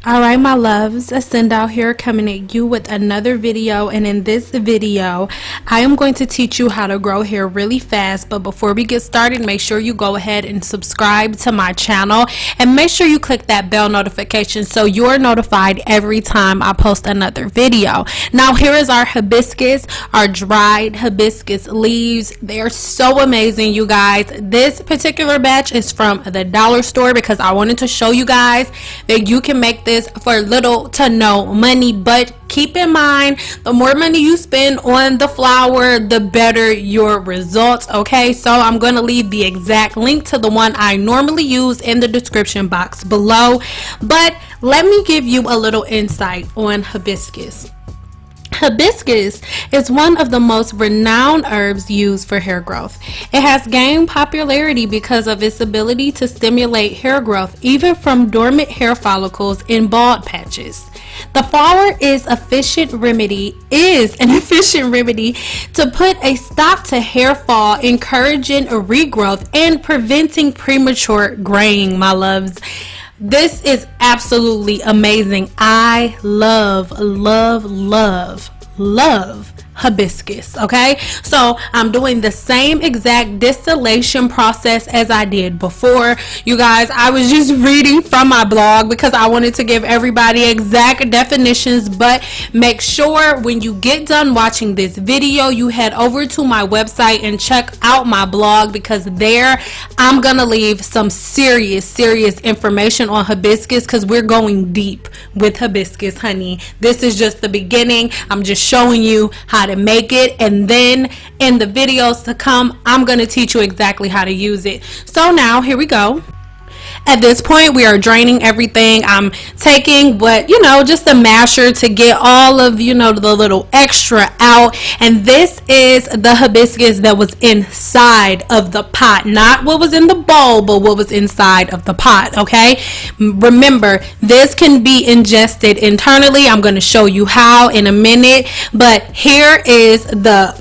Alright my loves, Ascend out here coming at you with another video, and in this video I am going to teach you how to grow hair really fast. But before we get started, make sure you go ahead and subscribe to my channel and make sure you click that bell notification so you're notified every time I post another video. Now here is our hibiscus, our dried hibiscus leaves. They're so amazing, you guys. This particular batch is from the dollar store because I wanted to show you guys that you can make this for little to no money. But keep in mind, the more money you spend on the flower, the better your results. Okay, so I'm going to leave the exact link to the one I normally use in the description box below. But let me give you a little insight on hibiscus. Hibiscus is one of the most renowned herbs used for hair growth. It has gained popularity because of its ability to stimulate hair growth even from dormant hair follicles in bald patches. The flower is an efficient remedy to put a stop to hair fall, encouraging a regrowth and preventing premature graying, my loves. This is absolutely amazing. I love hibiscus. Okay, so I'm doing the same exact distillation process as I did before. You guys, I was just reading from my blog because I wanted to give everybody exact definitions, but make sure when you get done watching this video you head over to my website and check out my blog, because there I'm gonna leave some serious information on hibiscus, because we're going deep with hibiscus, honey. This is just the beginning. I'm just showing you how to make it, and then in the videos to come I'm going to teach you exactly how to use it. So now here we go. At this point we are draining everything. I'm taking just a masher to get all of the little extra out, and this is the hibiscus that was inside of the pot, not what was in the bowl but what was inside of the pot. Okay, remember, this can be ingested internally. I'm going to show you how in a minute, but here is the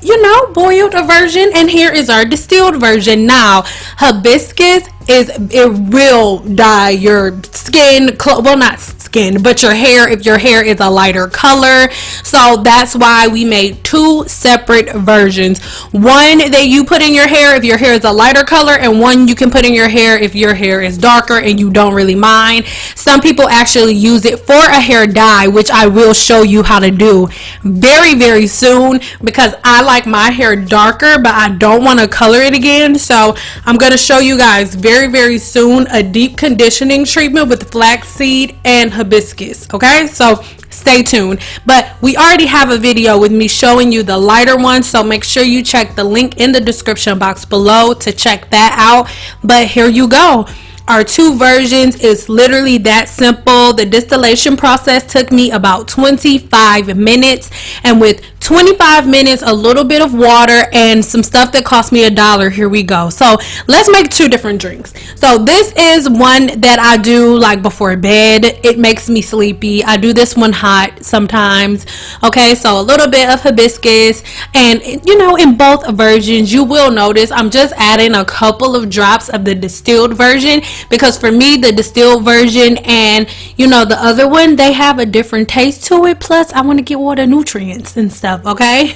boiled version and here is our distilled version. Now hibiscus it will dye your skin, well, not skin, but your hair if your hair is a lighter color. So that's why we made two separate versions. One that you put in your hair if your hair is a lighter color, and one you can put in your hair if your hair is darker and you don't really mind. Some people actually use it for a hair dye, which I will show you how to do very soon, because I like my hair darker but I don't want to color it again. So I'm going to show you guys very soon a deep conditioning treatment with flaxseed and hibiscus. Okay, so stay tuned. But we already have a video with me showing you the lighter one, so make sure you check the link in the description box below to check that out. But here you go. Our two versions is literally that simple. The distillation process took me about 25 minutes, and with 25 minutes, a little bit of water, and some stuff that cost me $1. Here we go. So let's make two different drinks. So this is one that I do like before bed. It makes me sleepy. I do this one hot sometimes. Okay, so a little bit of hibiscus, and in both versions you will notice I'm just adding a couple of drops of the distilled version, because for me the distilled version and the other one, they have a different taste to it. Plus I want to get all the nutrients and stuff. Okay.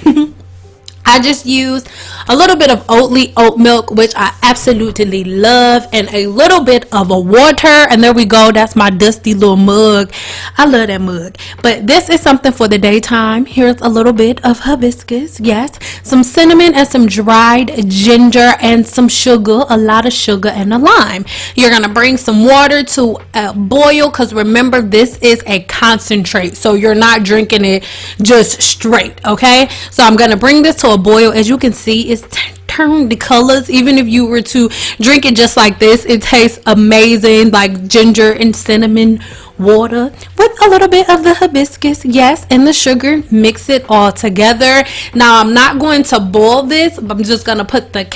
I just used a little bit of oat milk, which I absolutely love, and a little bit of a water, and there we go. That's my dusty little mug. I love that mug. But this is something for the daytime. Here's a little bit of hibiscus, yes, some cinnamon and some dried ginger and some sugar, a lot of sugar and a lime. You're gonna bring some water to a boil, because remember, this is a concentrate, so you're not drinking it just straight. Okay, so I'm gonna bring this to a boil. As you can see, it's turned the colors. Even if you were to drink it just like this, it tastes amazing, like ginger and cinnamon water with a little bit of the hibiscus, yes, and the sugar. Mix it all together. Now I'm not going to boil this, I'm just gonna put the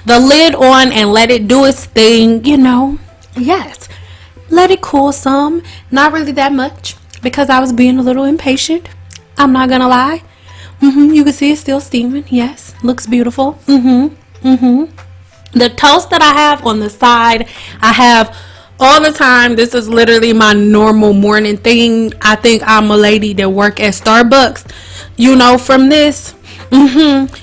lid on and let it do its thing. Yes, let it cool some, not really that much, because I was being a little impatient, I'm not gonna lie. You can see it's still steaming. Yes, looks beautiful. The toast that I have on the side, I have all the time. This is literally my normal morning thing. I think I'm a lady that work at Starbucks, from this.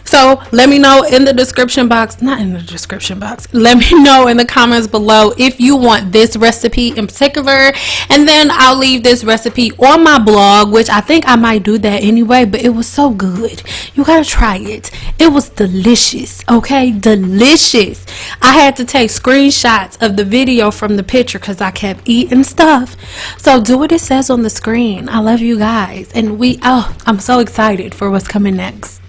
So let me know in the description box, not in the description box, let me know in the comments below if you want this recipe in particular, and then I'll leave this recipe on my blog, which I think I might do that anyway. But it was so good, you gotta try it. It was delicious. Okay, delicious. I had to take screenshots of the video from the picture because I kept eating stuff. So do what it says on the screen. I love you guys, and I'm so excited for what's coming next.